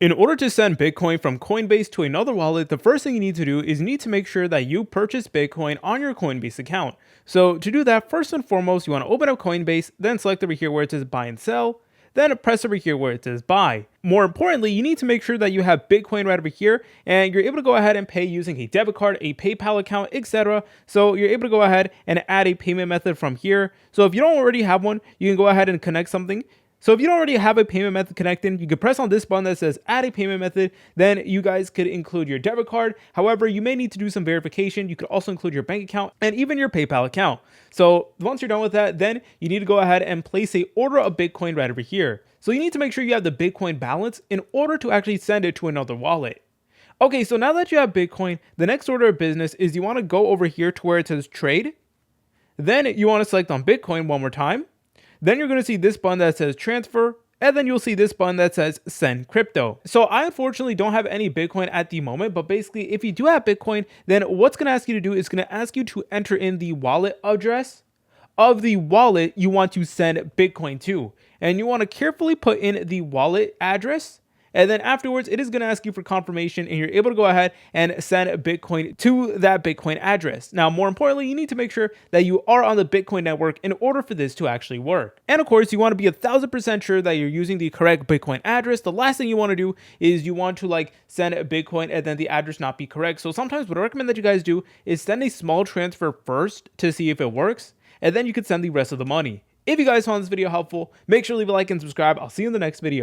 In order to send Bitcoin from Coinbase to another wallet, the first thing you need to do is you need to make sure that you purchase Bitcoin on your Coinbase account. So to do that, first and foremost, you want to open up Coinbase, then select over here where it says buy and sell, then press over here where it says buy. More importantly, you need to make sure that you have Bitcoin right over here and you're able to go ahead and pay using a debit card, a PayPal account, etc. So you're able to go ahead and add a payment method from here. So if you don't already have one, you can go ahead and connect something. So if you don't already have a payment method connected, you can press on this button that says add a payment method. Then you guys could include your debit card. However, you may need to do some verification. You could also include your bank account and even your PayPal account. So once you're done with that, then you need to go ahead and place a order of Bitcoin right over here. So you need to make sure you have the Bitcoin balance in order to actually send it to another wallet. Okay, so now that you have Bitcoin, the next order of business is you want to go over here to where it says trade. Then you want to select on Bitcoin one more time. Then you're going to see this button that says transfer, and then you'll see this button that says send crypto. So I unfortunately don't have any Bitcoin at the moment, but basically if you do have Bitcoin, then what's going to ask you to do is going to ask you to enter in the wallet address of the wallet you want to send Bitcoin to. And you want to carefully put in the wallet address. And then afterwards, it is going to ask you for confirmation and you're able to go ahead and send Bitcoin to that Bitcoin address. Now, more importantly, you need to make sure that you are on the Bitcoin network in order for this to actually work. And of course, you want to be 1000% sure that you're using the correct Bitcoin address. The last thing you want to do is you want to send a Bitcoin and then the address not be correct. So sometimes what I recommend that you guys do is send a small transfer first to see if it works, and then you can send the rest of the money. If you guys found this video helpful, make sure to leave a like and subscribe. I'll see you in the next video.